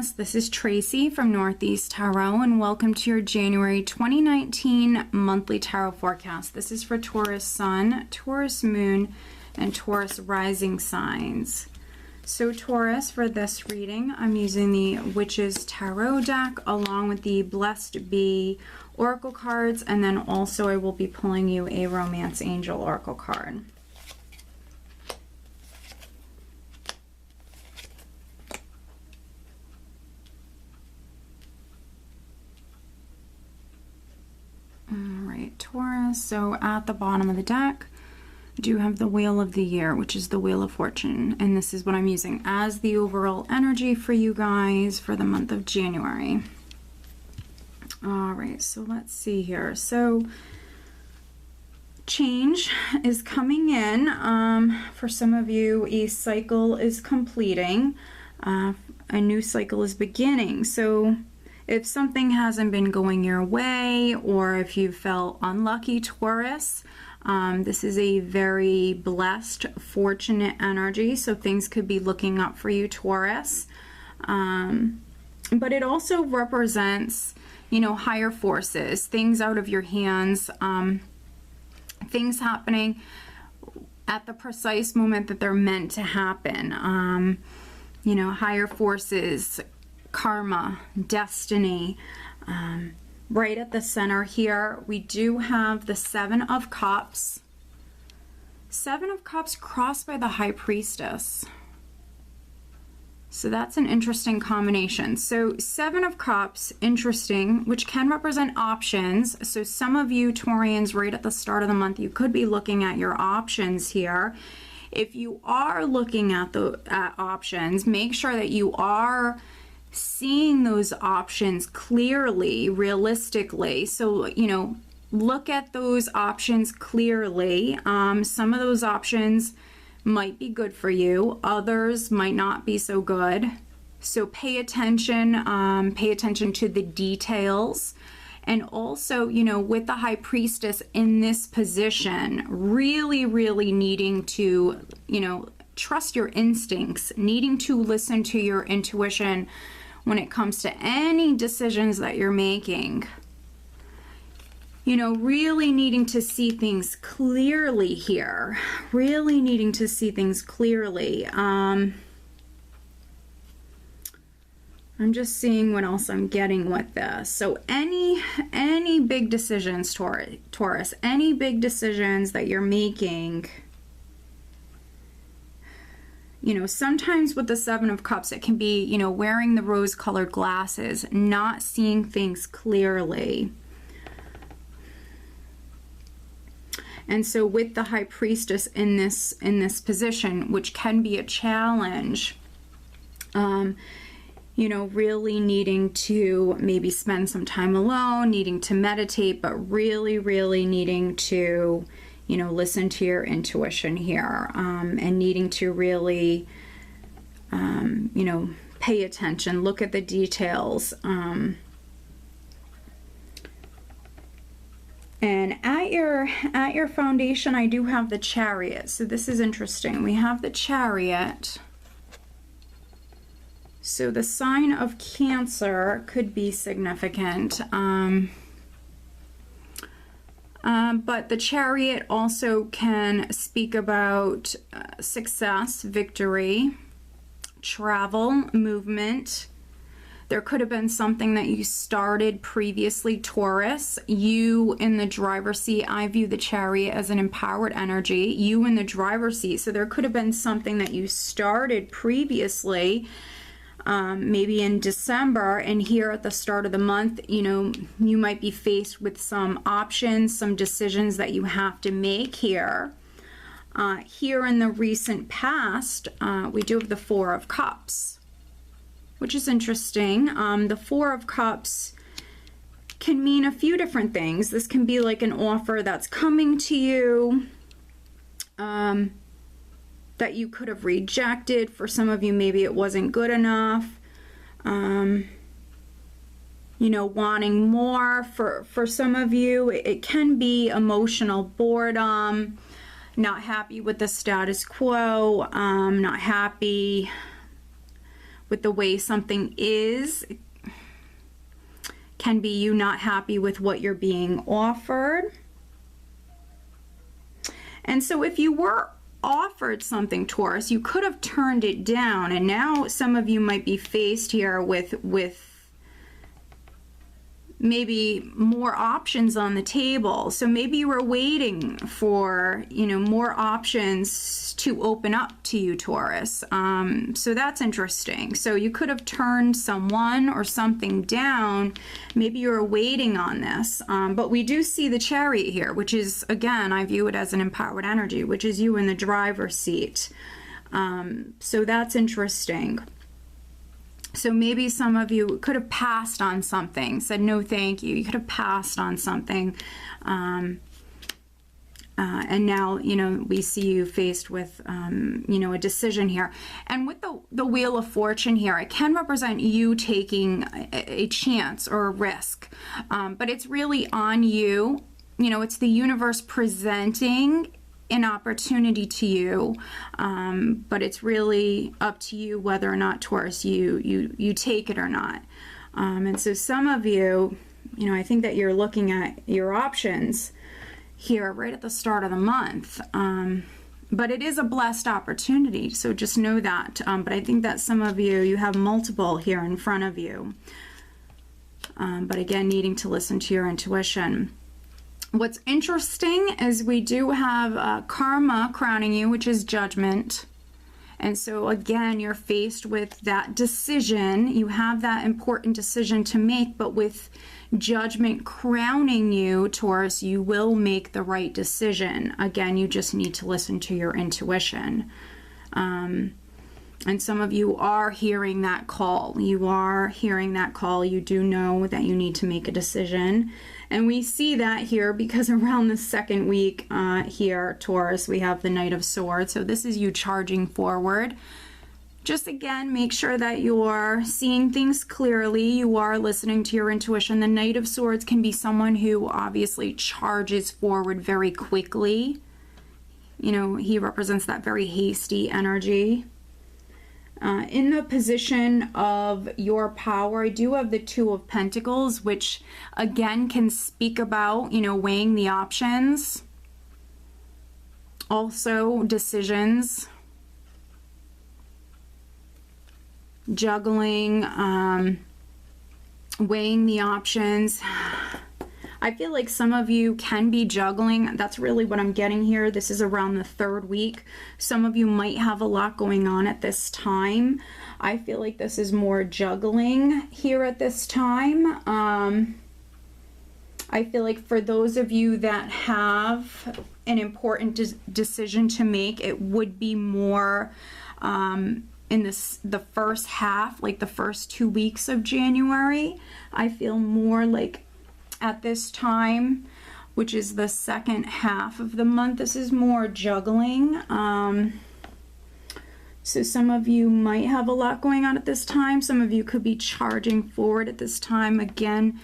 Taurus, this is Tracy from Northeast Tarot, and welcome to your January 2019 monthly tarot forecast. This is for Taurus Sun, Taurus Moon, and Taurus Rising signs. So Taurus, for this reading, I'm using the Witch's Tarot deck along with the Blessed Bee Oracle cards, and then also I will be pulling you a Romance Angel Oracle card. Alright, Taurus, so at the bottom of the deck, I do have the Wheel of the Year, which is the Wheel of Fortune, and this is what I'm using as the overall energy for you guys for the month of January. Alright, so let's see here. So, change is coming in. For some of you, a cycle is completing. A new cycle is beginning. So, if something hasn't been going your way, or if you felt unlucky, Taurus, this is a very blessed, fortunate energy, so things could be looking up for you, Taurus. But it also represents, you know, higher forces, things out of your hands, things happening at the precise moment that they're meant to happen. You know, higher forces, karma, destiny. Right at the center here, we do have the Seven of Cups. Seven of Cups crossed by the High Priestess. So that's an interesting combination. So Seven of Cups, interesting, which can represent options. So some of you Taurians, right at the start of the month, you could be looking at your options here. If you are looking at options, make sure that you are seeing those options clearly, realistically. So, you know, look at those options clearly. Some of those options might be good for you, others might not be so good. So pay attention to the details. And also, you know, with the High Priestess in this position, really, really needing to, you know, trust your instincts, needing to listen to your intuition when it comes to any decisions that you're making. You know, really needing to see things clearly here. Really needing to see things clearly. I'm just seeing what else I'm getting with this. So any big decisions, Taurus, any big decisions that you're making, you know, sometimes with the Seven of Cups, it can be, you know, wearing the rose-colored glasses, not seeing things clearly. And so with the High Priestess in this position, which can be a challenge, you know, really needing to maybe spend some time alone, needing to meditate, but really, really needing to, you know, listen to your intuition here, and needing to really, you know, pay attention, look at the details. And at your foundation, I do have the Chariot. So this is interesting. We have the Chariot. So the sign of Cancer could be significant. But the Chariot also can speak about success, victory, travel, movement. There could have been something that you started previously, Taurus. You in the driver's seat. I view the Chariot as an empowered energy. You in the driver's seat. So there could have been something that you started previously, maybe in December, and here at the start of the month, you know, you might be faced with some options, some decisions that you have to make here. Here in the recent past, we do have the Four of Cups, which is interesting. The Four of Cups can mean a few different things. This can be like an offer that's coming to you, that you could have rejected. For some of you, maybe it wasn't good enough. You know, wanting more. For some of you, it can be emotional boredom, not happy with the status quo, not happy with the way something is. It can be you not happy with what you're being offered. And so if you were offered something, Taurus, you could have turned it down, and now some of you might be faced here with maybe more options on the table. So maybe you were waiting for, you know, more options to open up to you, Taurus. So that's interesting. So you could have turned someone or something down. Maybe you were waiting on this. But we do see the Chariot here, which is, again, I view it as an empowered energy, which is you in the driver's seat. So that's interesting. So maybe some of you could have passed on something, said no thank you. You could have passed on something. And now, you know, we see you faced with, you know, a decision here. And with the Wheel of Fortune here, it can represent you taking a chance or a risk. But it's really on you. You know, it's the universe presenting an opportunity to you, but it's really up to you whether or not, Taurus, you take it or not. And so some of you, you know, I think that you're looking at your options here right at the start of the month. But it is a blessed opportunity, so just know that. But I think that some of you have multiple here in front of you. But again, needing to listen to your intuition. What's interesting is we do have karma crowning you, which is judgment. And so again, you're faced with that decision. You have that important decision to make, but with judgment crowning you, Taurus, you will make the right decision. Again, you just need to listen to your intuition. And some of you are hearing that call. You are hearing that call. You do know that you need to make a decision. And we see that here because around the second week here, Taurus, we have the Knight of Swords. So this is you charging forward. Just again, make sure that you're seeing things clearly. You are listening to your intuition. The Knight of Swords can be someone who obviously charges forward very quickly. You know, he represents that very hasty energy. In the position of your power, I do have the Two of Pentacles, which again can speak about, you know, weighing the options. Also decisions. Juggling, weighing the options. I feel like some of you can be juggling. That's really what I'm getting here. This is around the third week. Some of you might have a lot going on at this time. I feel like this is more juggling here at this time. I feel like for those of you that have an important decision to make, it would be more in the first half, like the first 2 weeks of January. I feel more like at this time, which is the second half of the month, this is more juggling. So some of you might have a lot going on at this time. Some of you could be charging forward at this time. Again,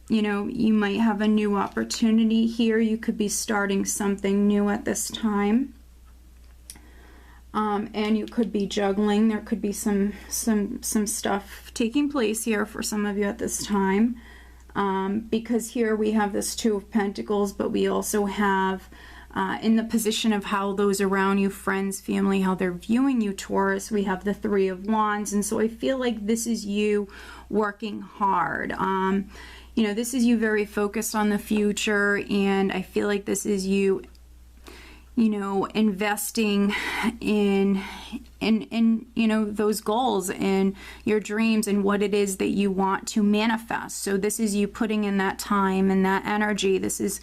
you know, you might have a new opportunity here. You could be starting something new at this time. And you could be juggling. There could be some stuff taking place here for some of you at this time. Because here we have this Two of Pentacles, but we also have in the position of how those around you, friends, family, how they're viewing you, Taurus, we have the Three of Wands. And so I feel like this is you working hard. You know, this is you very focused on the future, and I feel like this is you, you know, investing in you know, those goals and your dreams and what it is that you want to manifest. So this is you putting in that time and that energy. This is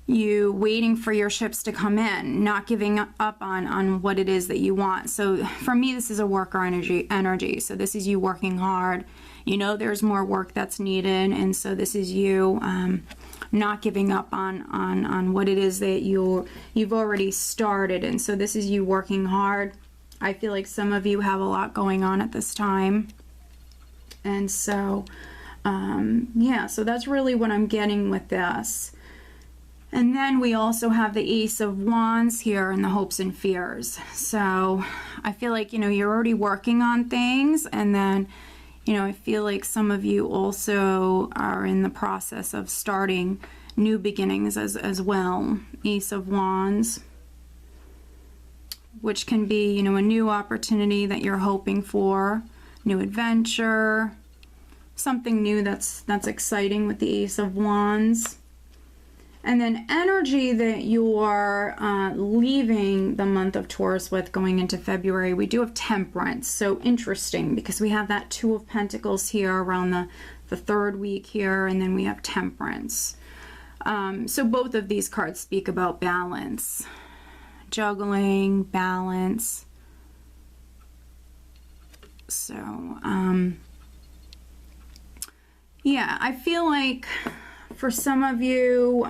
you waiting for your ships to come in, not giving up on what it is that you want. So for me, this is a worker energy. So this is you working hard. You know, there's more work that's needed, and so this is you not giving up on what it is that you've already started. And so this is you working hard. I feel like some of you have a lot going on at this time, and so yeah, so that's really what I'm getting with this. And then we also have the Ace of Wands here in the hopes and fears. So I feel like, you know, you're already working on things, and then, you know, I feel like some of you also are in the process of starting new beginnings as well. Ace of Wands, which can be, you know, a new opportunity that you're hoping for, new adventure, something new that's exciting with the Ace of Wands. And then energy that you are leaving the month of Taurus with going into February, we do have Temperance. So interesting, because we have that Two of Pentacles here around the third week here, and then we have Temperance. So both of these cards speak about balance. Juggling, balance. So, yeah, I feel like for some of you,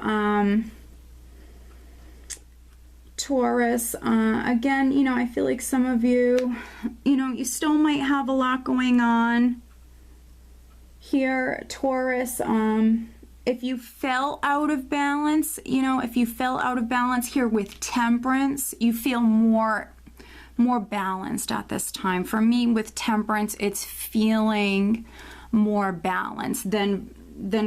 Taurus, again, you know, I feel like some of you, you know, you still might have a lot going on here, Taurus. If you fell out of balance, you know, if you fell out of balance here with Temperance, you feel more balanced at this time. For me, with Temperance, it's feeling more balanced than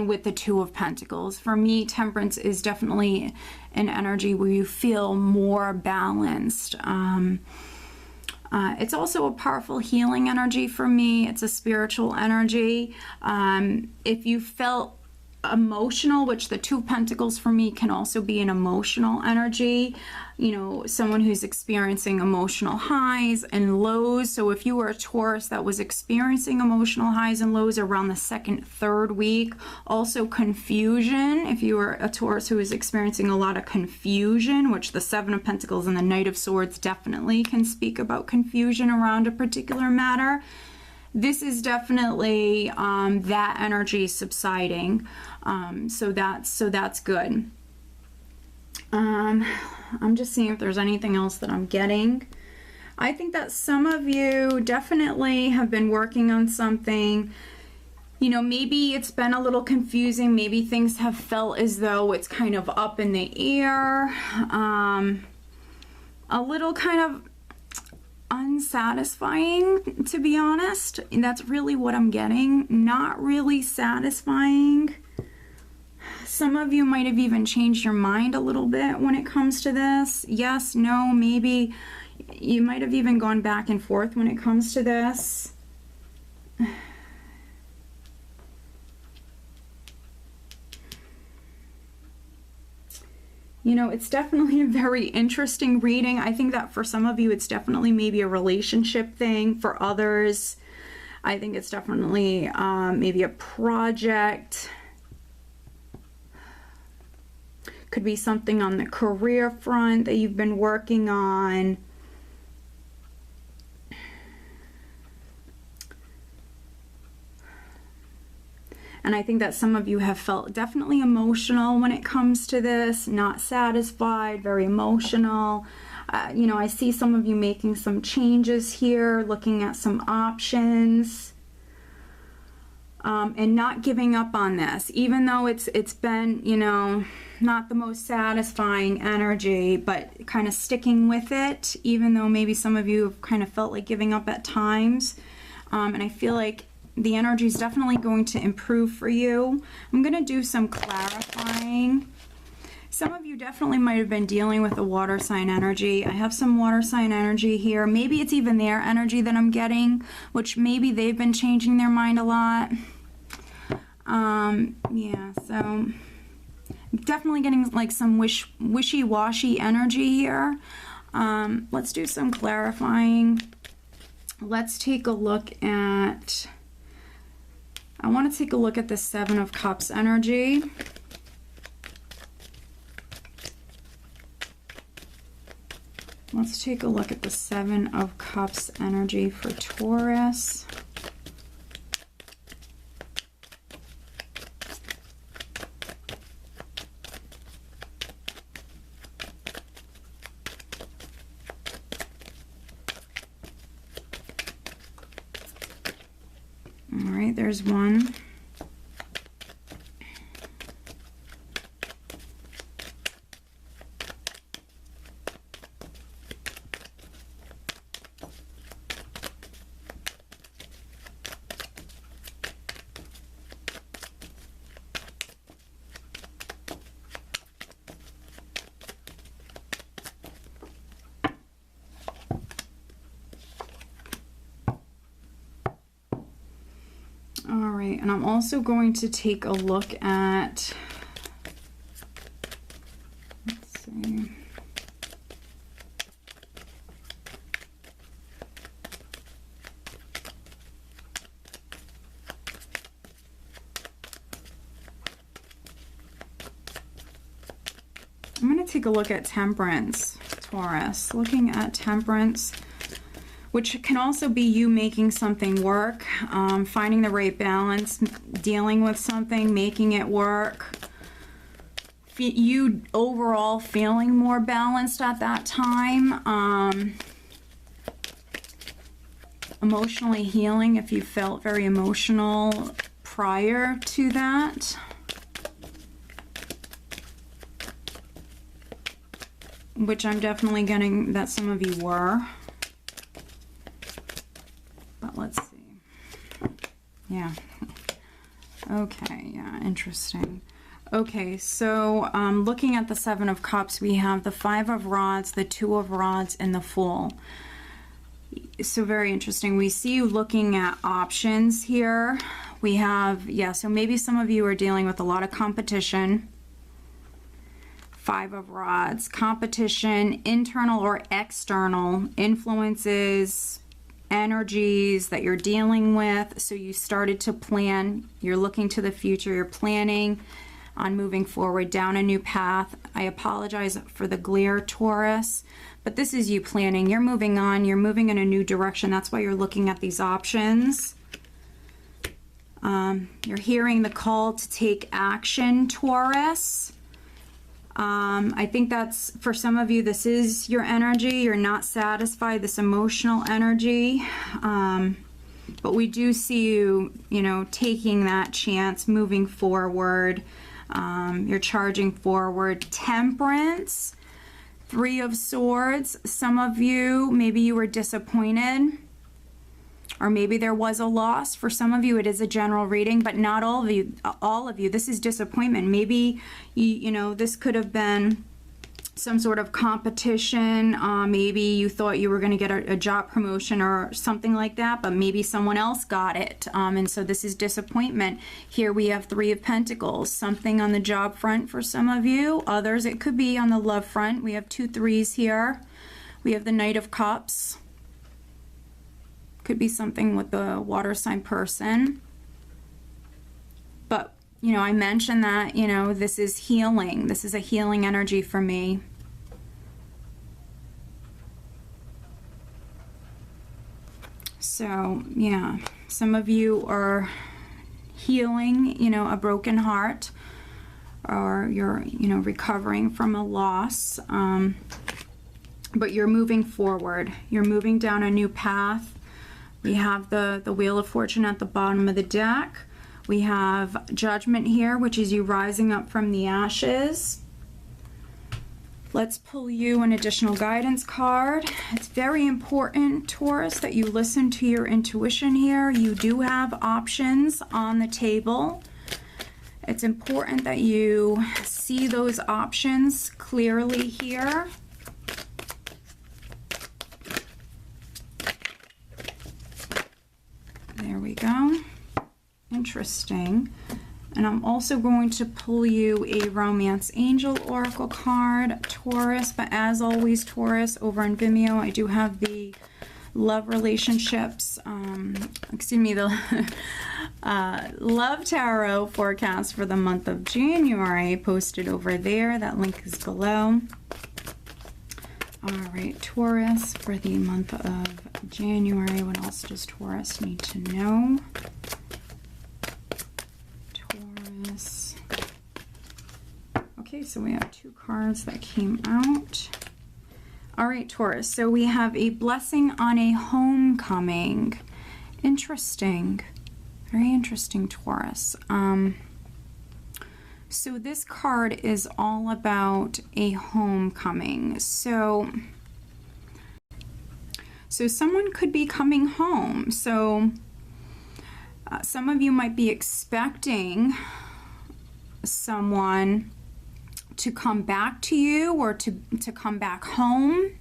with the Two of Pentacles. For me, Temperance is definitely an energy where you feel more balanced. It's also a powerful healing energy for me. It's a spiritual energy. If you felt emotional, which the Two of Pentacles for me can also be an emotional energy, you know, someone who's experiencing emotional highs and lows. So if you were a Taurus that was experiencing emotional highs and lows around the second, third week, also confusion, if you were a Taurus who is experiencing a lot of confusion, which the Seven of Pentacles and the Knight of Swords definitely can speak about confusion around a particular matter, this is definitely that energy subsiding. So that's good. I'm just seeing if there's anything else that I'm getting. I think that some of you definitely have been working on something. You know, maybe it's been a little confusing. Maybe things have felt as though it's kind of up in the air. A little kind of unsatisfying, to be honest. And that's really what I'm getting. Not really satisfying. Some of you might have even changed your mind a little bit when it comes to this. Yes, no, maybe. You might have even gone back and forth when it comes to this. You know, it's definitely a very interesting reading. I think that for some of you, it's definitely maybe a relationship thing. For others, I think it's definitely maybe a project. Could be something on the career front that you've been working on. And I think that some of you have felt definitely emotional when it comes to this, not satisfied, very emotional. You know, I see some of you making some changes here, looking at some options, and not giving up on this, even though it's been, you know, not the most satisfying energy, but kind of sticking with it, even though maybe some of you have kind of felt like giving up at times. And I feel like the energy is definitely going to improve for you. I'm going to do some clarifying. Some of you definitely might have been dealing with a water sign energy. I have some water sign energy here. Maybe it's even their energy that I'm getting, which maybe they've been changing their mind a lot. Yeah, so definitely getting like some wishy-washy energy here. Let's do some clarifying. Let's take a look at, I want to take a look at the Seven of Cups energy. Let's take a look at the Seven of Cups energy for Taurus. All right, there's one. and I'm also going to take a look at, let's see. I'm going to take a look at Temperance, Taurus. Looking at Temperance, which can also be you making something work, finding the right balance, dealing with something, making it work. You overall feeling more balanced at that time. Emotionally healing if you felt very emotional prior to that. Which I'm definitely getting that some of you were. But let's see. Yeah. Okay, yeah, interesting. Okay, so looking at the Seven of Cups, we have the Five of Rods, the Two of Rods, and the Fool. So very interesting. We see you looking at options here. We have, yeah, so maybe some of you are dealing with a lot of competition. Five of Rods, competition, internal or external influences, energies that you're dealing with. So you started to plan, you're looking to the future, you're planning on moving forward down a new path. I apologize for the glare, Taurus, but this is you planning. You're moving on, you're moving in a new direction. That's why you're looking at these options. You're hearing the call to take action, Taurus. I think that's, for some of you, this is your energy. You're not satisfied, this emotional energy. But we do see you, you know, taking that chance, moving forward. You're charging forward. Temperance, Three of Swords. Some of you, maybe you were disappointed, or maybe there was a loss. For some of you, it is a general reading, but not all of you. All of you, this is disappointment. Maybe you know, this could have been some sort of competition. Maybe you thought you were going to get a job promotion or something like that, but maybe someone else got it. And so this is disappointment. Here we have Three of Pentacles, something on the job front for some of you. Others, it could be on the love front. We have two threes here. We have the Knight of Cups. Could be something with the water sign person. But, you know, I mentioned that, you know, this is healing. This is a healing energy for me. So, yeah, some of you are healing, you know, a broken heart, or you're, you know, recovering from a loss. But you're moving forward. You're moving down a new path. We have the Wheel of Fortune at the bottom of the deck. We have Judgment here, which is you rising up from the ashes. Let's pull you an additional guidance card. It's very important, Taurus, that you listen to your intuition here. You do have options on the table. It's important that you see those options clearly here. There we go. Interesting. And I'm also going to pull you a Romance Angel Oracle card, Taurus. But as always, Taurus, over on Vimeo, I do have the love relationships, the Love Tarot forecast for the month of January posted over there. That link is below. All right, Taurus, for the month of January, what else does Taurus need to know? Taurus. Okay, so we have two cards that came out. All right, Taurus, so we have a blessing on a homecoming. Interesting. Very interesting, Taurus. So this card is all about a homecoming. So someone could be coming home. So some of you might be expecting someone to come back to you, or to come back home.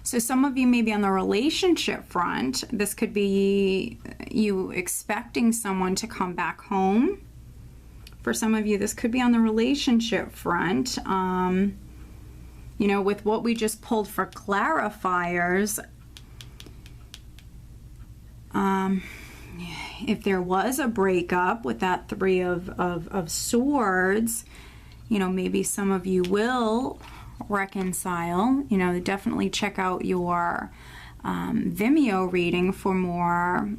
So some of you may be on the relationship front. This could be you expecting someone to come back home. For some of you, this could be on the relationship front. You know, with what we just pulled for clarifiers, if there was a breakup with that Three of Swords, you know, maybe some of you will reconcile. You know, definitely check out your Vimeo reading for more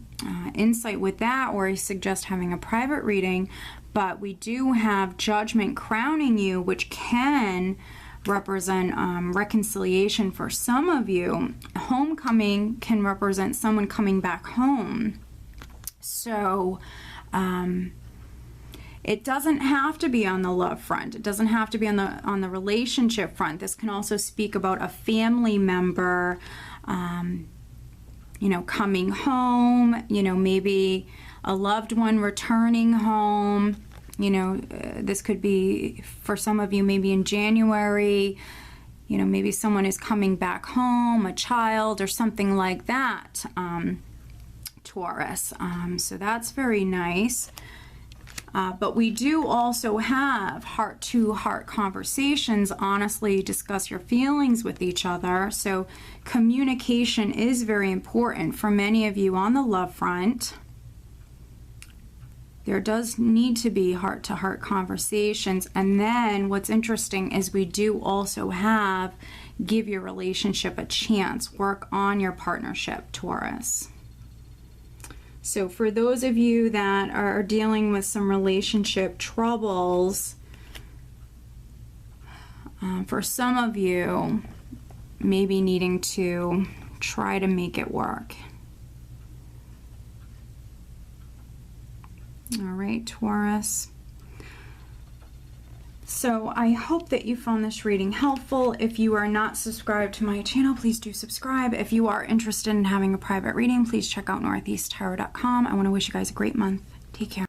insight with that, or I suggest having a private reading. But we do have Judgment crowning you, which can represent reconciliation for some of you. Homecoming can represent someone coming back home. So it doesn't have to be on the love front. It doesn't have to be on the relationship front. This can also speak about a family member, you know, coming home. You know, maybe a loved one returning home. You know, this could be for some of you maybe in January. You know, maybe someone is coming back home, a child or something like that, Taurus. So that's very nice. But we do also have heart-to-heart conversations, honestly discuss your feelings with each other. So communication is very important for many of you on the love front. There does need to be heart-to-heart conversations. And then what's interesting is we do also have give your relationship a chance, work on your partnership, Taurus. So for those of you that are dealing with some relationship troubles, for some of you, maybe needing to try to make it work. All right, Taurus. So I hope that you found this reading helpful. If you are not subscribed to my channel, please do subscribe. If you are interested in having a private reading, please check out northeasttarot.com. I want to wish you guys a great month. Take care.